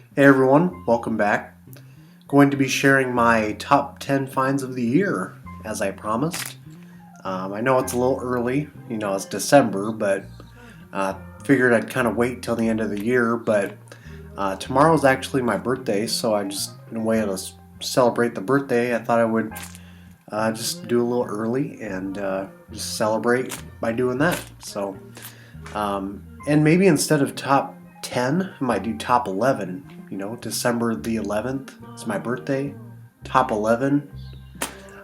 Hey everyone, welcome back. Going to be sharing my top 10 finds of the year, as I promised. I know it's a little early, it's December, but figured I'd kind of wait till the end of the year. But tomorrow's actually my birthday, so I just, in a way to celebrate the birthday, I thought I would just do a little early and just celebrate by doing that. And maybe instead of top 10, I might do top 11. December the 11th is my birthday. Top 11.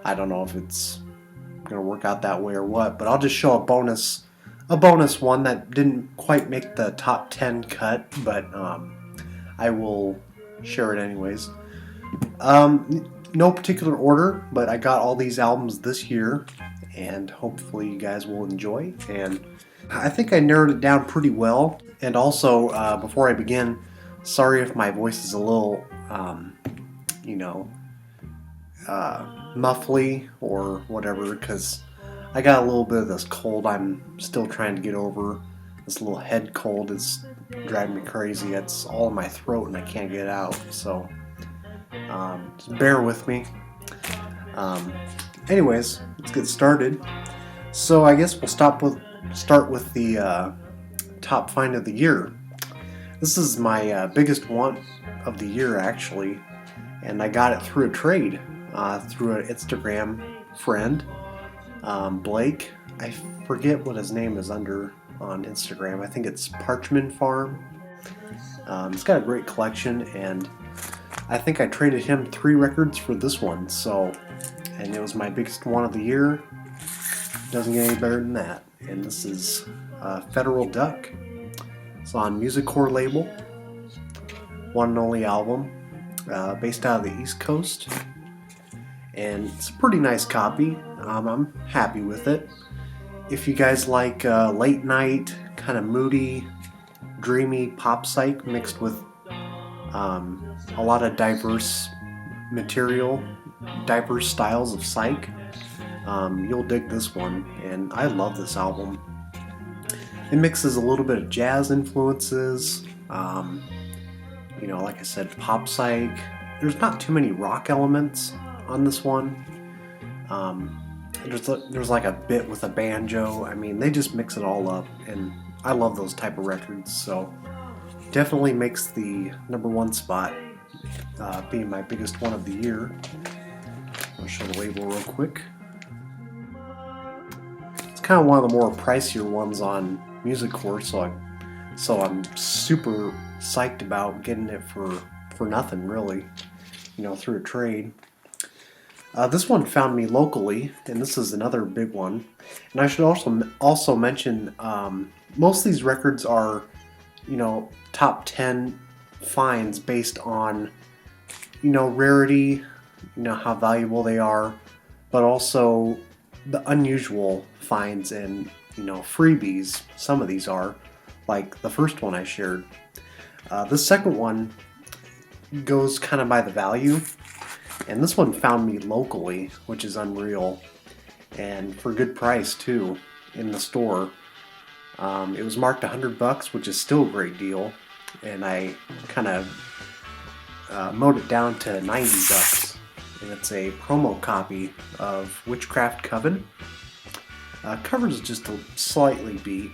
I don't know if it's gonna work out that way or what, but I'll just show a bonus one that didn't quite make the top 10 cut, but I will share it anyways. No particular order, but I got all these albums this year, and hopefully you guys will enjoy. And I think I narrowed it down pretty well. And also, before I begin, sorry if my voice is a little, muffly or whatever, because I got a little bit of this cold I'm still trying to get over. This little head cold is driving me crazy. It's all in my throat and I can't get it out. So, just bear with me. Anyways, let's get started. So I guess we'll start with the top find of the year. This is my biggest one of the year, actually, and I got it through a trade, through an Instagram friend, Blake. I forget what his name is under on Instagram. I think it's Parchment Farm. It's got a great collection, and I think I traded him 3 records for this one, and it was my biggest one of the year. Doesn't get any better than that. And this is Federal Duck. It's on Music Core label, one and only album, based out of the East Coast, and it's a pretty nice copy. I'm happy with it. If you guys like late night, kind of moody, dreamy pop psych mixed with a lot of diverse material, diverse styles of psych, you'll dig this one, and I love this album. It mixes a little bit of jazz influences, like I said, pop psych. There's not too many rock elements on this one. There's like a bit with a banjo. I mean, they just mix it all up, and I love those type of records, so definitely makes the number 1 spot, being my biggest one of the year. I'll show the label real quick. It's kind of one of the more pricier ones on Music Core, so I'm super psyched about getting it for nothing, really, through a trade. This one found me locally, and this is another big one. And I should also mention, most of these records are, top 10 finds based on, rarity, how valuable they are, but also the unusual finds and freebies. Some of these are, like the first one I shared. The second one goes kind of by the value, and this one found me locally, which is unreal, and for a good price too in the store. It was marked $100, which is still a great deal, and I kind of mowed it down to $90, and it's a promo copy of Witchcraft Coven. Cover is just slightly beat.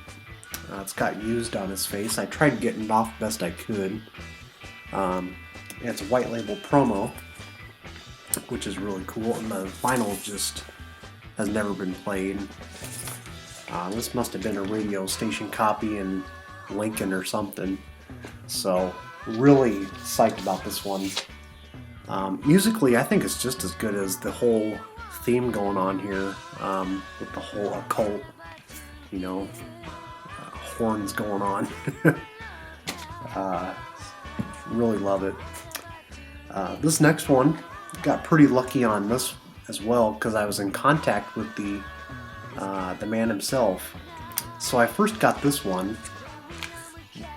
It's got used on his face. I tried getting it off best I could. It's a white label promo, which is really cool, and the vinyl just has never been played. This must have been a radio station copy in Lincoln or something. So really psyched about this one. Musically, I think it's just as good as the whole theme going on here, with the whole occult, horns going on. Really love it. This next one, got pretty lucky on this as well, because I was in contact with the man himself. So I first got this one,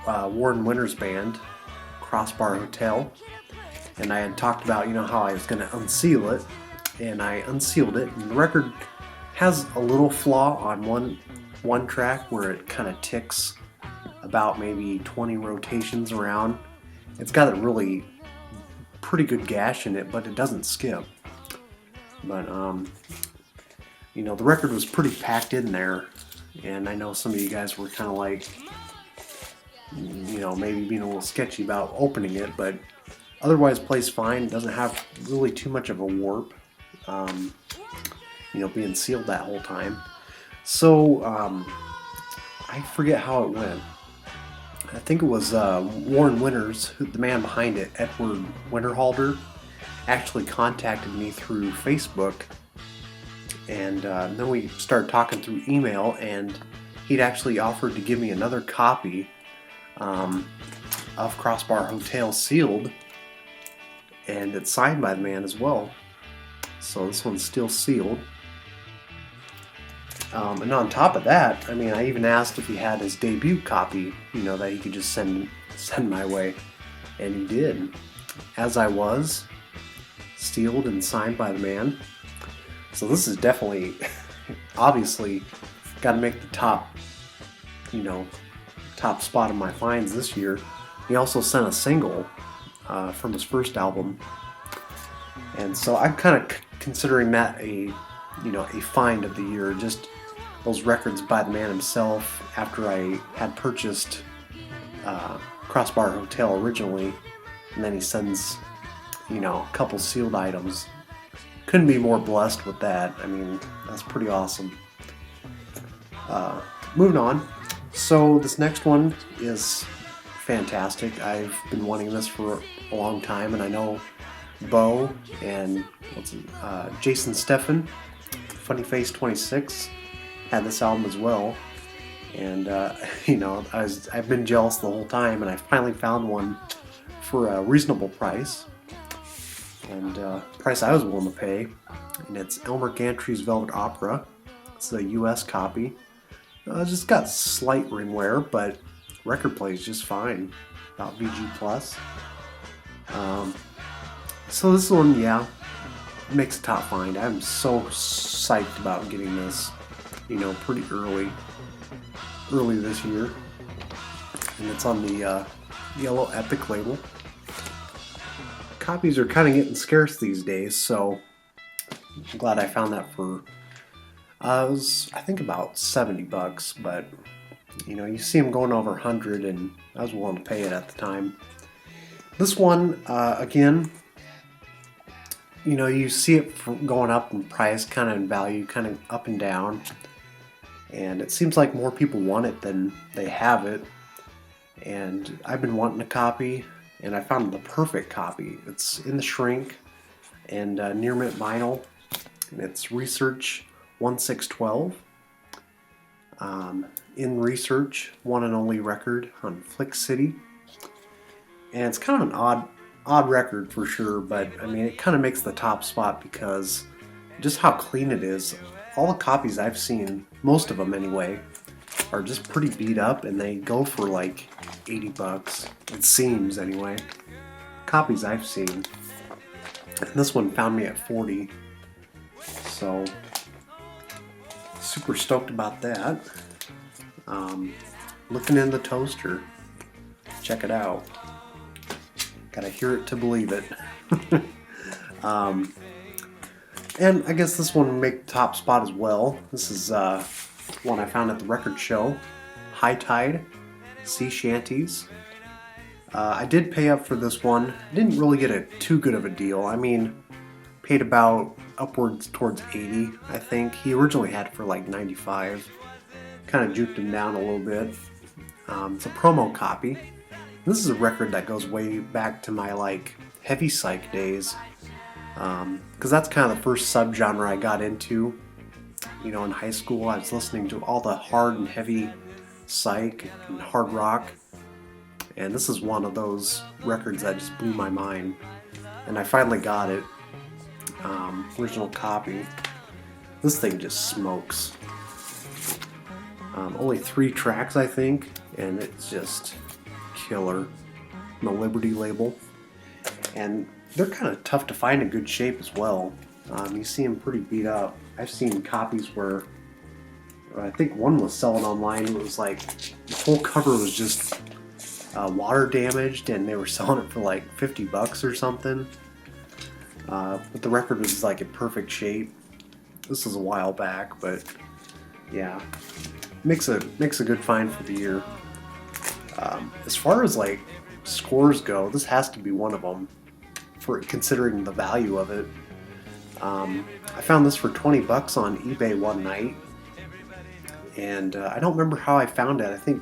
Warren Winter's band, Crossbar Hotel, and I had talked about how I was going to unseal it, and I unsealed it, and the record has a little flaw on one track where it kind of ticks about maybe 20 rotations around, It's got a really pretty good gash in it, but it doesn't skip. But you know, the record was pretty packed in there, and I know some of you guys were kind of like, you know, maybe being a little sketchy about opening it, but otherwise plays fine. It doesn't have really too much of a warp, you know, being sealed that whole time. So I forget how it went. I think it was Warren Winters, the man behind it, Edward Winterhalter, actually contacted me through Facebook, and then we started talking through email, and he'd actually offered to give me another copy of Crossbar Hotel sealed, and it's signed by the man as well. So this one's still sealed. And on top of that, I mean, I even asked if he had his debut copy, you know, that he could just send my way, and he did. As I Was, sealed and signed by the man. So this is definitely, obviously, got to make the top, you know, top spot of my finds this year. He also sent a single from his first album, and so I'm kind of considering that a, you know, a find of the year. Just those records by the man himself after I had purchased Crossbar Hotel originally, and then he sends, you know, a couple sealed items. Couldn't be more blessed with that. I mean, that's pretty awesome. Moving on. So this next one is fantastic. I've been wanting this for a long time, and I know Bo and Jason Steffen, Funny Face 26, had this album as well. And you know, I've been jealous the whole time, and I finally found one for a reasonable price, and price I was willing to pay. And it's Elmer Gantry's Velvet Opera. It's a U.S. copy. It's just got slight ring wear, but record plays just fine. About VG plus. So this one, yeah, makes a top find. I'm so psyched about getting this, you know, pretty early this year, and it's on the Yellow Epic label. Copies are kind of getting scarce these days, so I'm glad I found that for it was, I think, about $70, but you know, you see them going over 100, and I was willing to pay it at the time. This one, again, you know, you see it going up in price, kind of in value, kind of up and down, and it seems like more people want it than they have it. And I've been wanting a copy, and I found the perfect copy. It's in the shrink and near mint vinyl, and it's Research 1612. In Research, one and only record on Flick City, and it's kind of an odd record for sure, but I mean, it kind of makes the top spot because just how clean it is. All the copies I've seen, most of them anyway, are just pretty beat up, and they go for like $80. It seems anyway. Copies I've seen, and this one found me at 40. So super stoked about that. Looking in the toaster. Check it out. Gotta hear it to believe it. And I guess this one will make the top spot as well. This is one I found at the record show. High Tide, Sea Shanties. I did pay up for this one. Didn't really get too good of a deal. I mean, paid about upwards towards 80, I think. He originally had it for like 95. Kind of juked him down a little bit. It's a promo copy. This is a record that goes way back to my like heavy psych days, because that's kind of the first subgenre I got into. You know, in high school, I was listening to all the hard and heavy psych and hard rock, and this is one of those records that just blew my mind. And I finally got it, original copy. This thing just smokes. Only 3 tracks, I think, and it's just killer. On the Liberty label, and they're kind of tough to find in good shape as well. You see them pretty beat up. I've seen copies where I think one was selling online. It was like the whole cover was just water damaged, and they were selling it for like $50 or something. But the record was like in perfect shape. This was a while back, but yeah, makes a good find for the year. As far as like scores go, this has to be one of them, for considering the value of it. I found this for $20 on eBay one night, and I don't remember how I found it. I think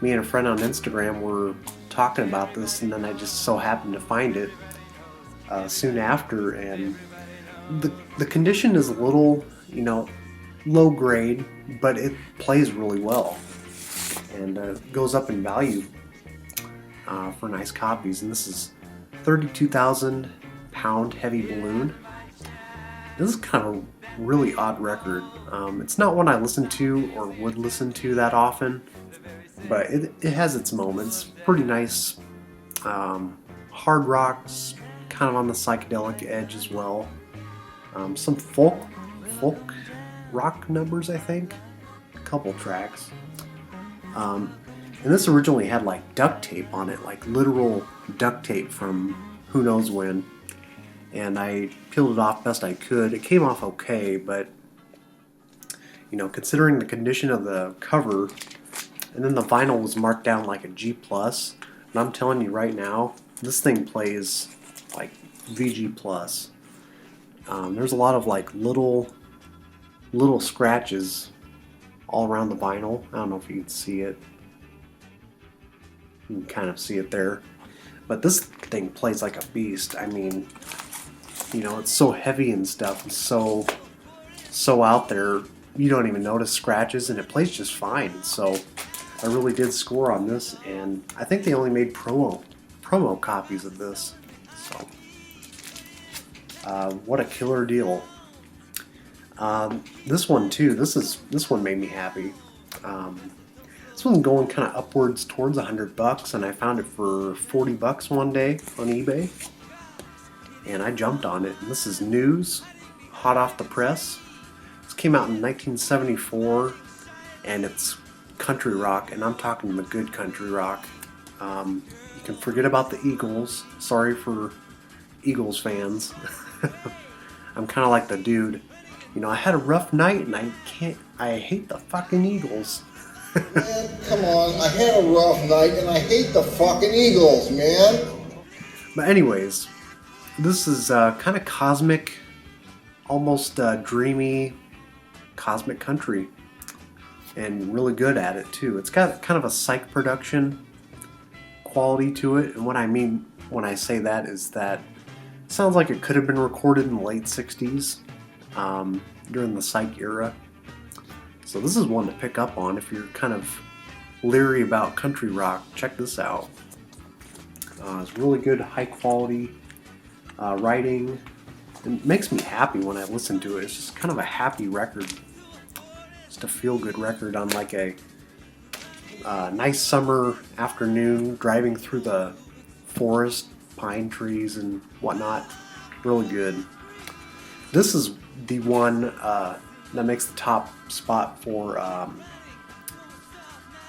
me and a friend on Instagram were talking about this, and then I just so happened to find it soon after. And the condition is a little, low grade, but it plays really well, and goes up in value for nice copies. And this is 32,000 pound heavy balloon. This is kind of a really odd record. It's not one I listen to or would listen to that often, but it has its moments. Pretty nice hard rocks, kind of on the psychedelic edge as well. Some folk rock numbers, I think. A couple tracks. And this originally had like duct tape on it, like literal duct tape from who knows when. And I peeled it off best I could. It came off okay, but considering the condition of the cover, and then the vinyl was marked down like a G+, and I'm telling you right now, this thing plays like VG+. There's a lot of like little scratches all around the vinyl. I don't know if you can see it. You can kind of see it there. But this thing plays like a beast. I mean, it's so heavy and stuff, and so out there, you don't even notice scratches, and it plays just fine. So I really did score on this, and I think they only made promo copies of this. So what a killer deal. This one too. This one made me happy. This one's going kind of upwards towards $100, and I found it for $40 one day on eBay, and I jumped on it. And this is News, hot off the press. This came out in 1974, and it's country rock, and I'm talking the good country rock. You can forget about the Eagles. Sorry for Eagles fans. I'm kind of like the dude. I had a rough night, and I hate the fucking Eagles. Man, come on, I had a rough night and I hate the fucking Eagles, man. But anyways, this is kind of cosmic, almost dreamy, cosmic country, and really good at it too. It's got kind of a psych production quality to it, and what I mean when I say that is that it sounds like it could have been recorded in the late 60s during the psych era. So this is one to pick up on if you're kind of leery about country rock. Check this out. It's really good, high quality writing. It makes me happy when I listen to it. It's just kind of a happy record. Just a feel-good record on like a nice summer afternoon, driving through the forest, pine trees and whatnot. Really good. This is the one that makes the top spot for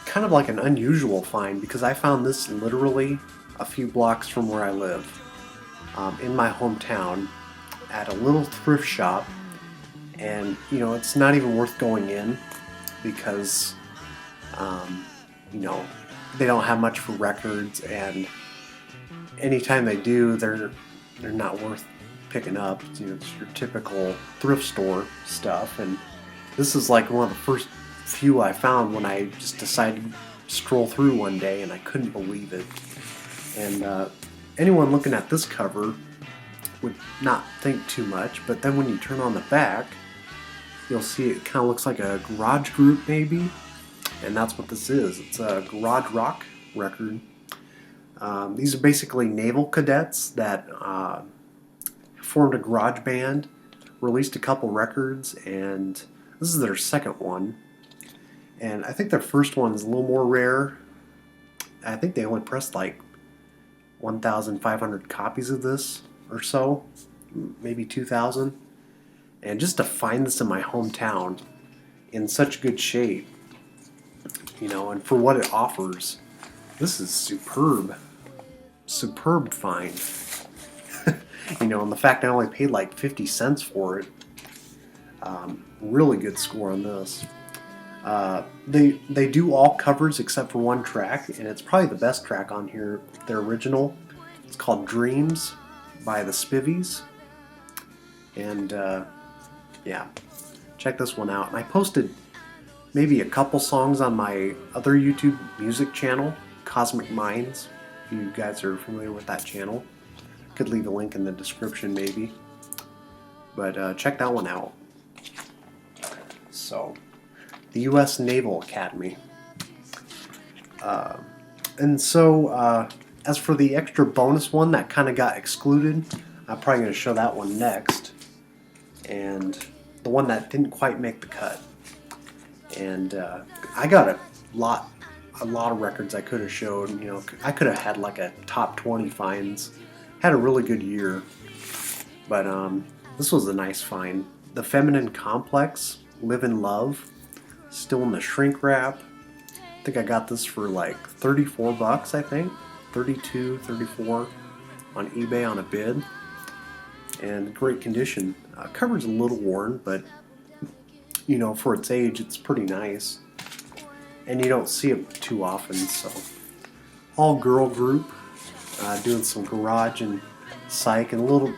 kind of like an unusual find, because I found this literally a few blocks from where I live, in my hometown, at a little thrift shop. And it's not even worth going in, because they don't have much for records, and anytime they do, they're not worth picking up. It's your typical thrift store stuff, and this is like one of the first few I found when I just decided to stroll through one day, and I couldn't believe it. And anyone looking at this cover would not think too much, but then when you turn on the back, you'll see it kind of looks like a garage group maybe, and that's what this is. It's a garage rock record. These are basically naval cadets that formed a garage band, released a couple records, and this is their second one. And I think their first one is a little more rare. I think they only pressed like 1,500 copies of this or so, maybe 2,000. And just to find this in my hometown in such good shape, and for what it offers, This is superb. Superb find. You know, and the fact I only paid like 50 cents for it. Really good score on this. They do all covers except for one track, and it's probably the best track on here, their original. It's called Dreams by the Spivies. And yeah, check this one out. And I posted maybe a couple songs on my other YouTube music channel, Cosmic Minds, if you guys are familiar with that channel. Could leave a link in the description maybe. But check that one out. So, the U.S. Naval Academy. And so, as for the extra bonus one that kind of got excluded, I'm probably going to show that one next. And the one that didn't quite make the cut. And I got a lot of records I could have showed. You know, I could have had like a top 20 finds. Had a really good year. But this was a nice find. The Feminine Complex, Live in Love, still in the shrink wrap. I think I got this for like 34 bucks, I think. 32, 34 on eBay on a bid. And great condition. Cover's a little worn, but you know, for its age, it's pretty nice. And you don't see it too often, so. All girl group, doing some garage and psych and a little,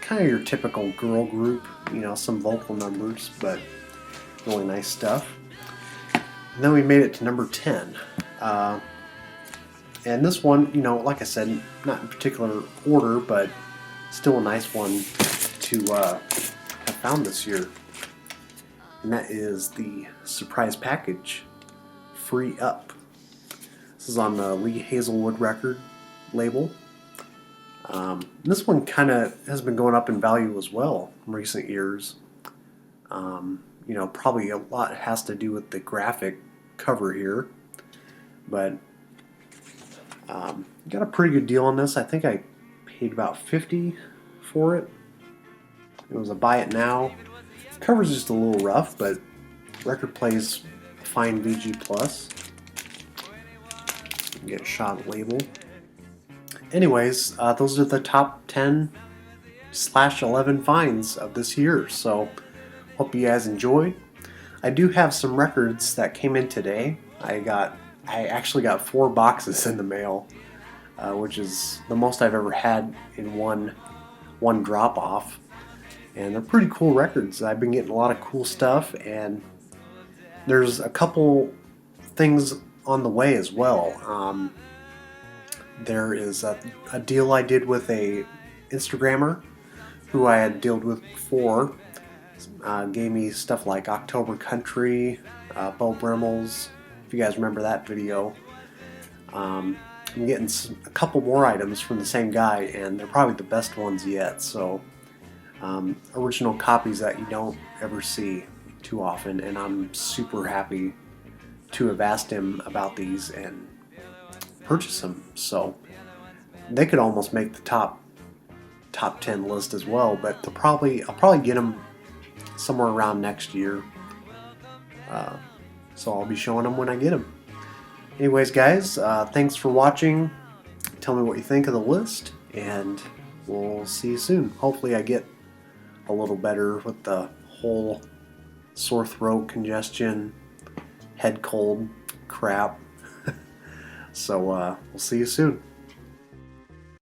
kind of your typical girl group, you know, some vocal numbers, but really nice stuff. And then we made it to number 10. And this one, you know, like I said, not in particular order, but still a nice one to have found this year. And that is the surprise package, Free Up. This is on the Lee Hazelwood record label. This one kind of has been going up in value as well in recent years. You know, probably a lot has to do with the graphic cover here, but got a pretty good deal on this. I think I paid about $50 for it. It was a buy it now. Cover's just a little rough, but record plays fine VG plus. Get a shot label. Anyways, those are the top 10/11 finds of this year. So hope you guys enjoyed. I do have some records that came in today. I actually got 4 boxes in the mail, which is the most I've ever had in one drop off. And they're pretty cool records. I've been getting a lot of cool stuff, and there's a couple things on the way as well. There is a deal I did with a Instagrammer who I had dealt with before. Gave me stuff like October Country, Bo Brimmel's, if you guys remember that video. I'm getting a couple more items from the same guy, and they're probably the best ones yet. So original copies that you don't ever see too often, and I'm super happy to have asked him about these and purchase them. So they could almost make the top 10 list as well, but I'll probably get them somewhere around next year. So I'll be showing them when I get them. Anyways, guys, thanks for watching. Tell me what you think of the list, and we'll see you soon. Hopefully I get a little better with the whole sore throat, congestion, head cold crap. So we'll see you soon.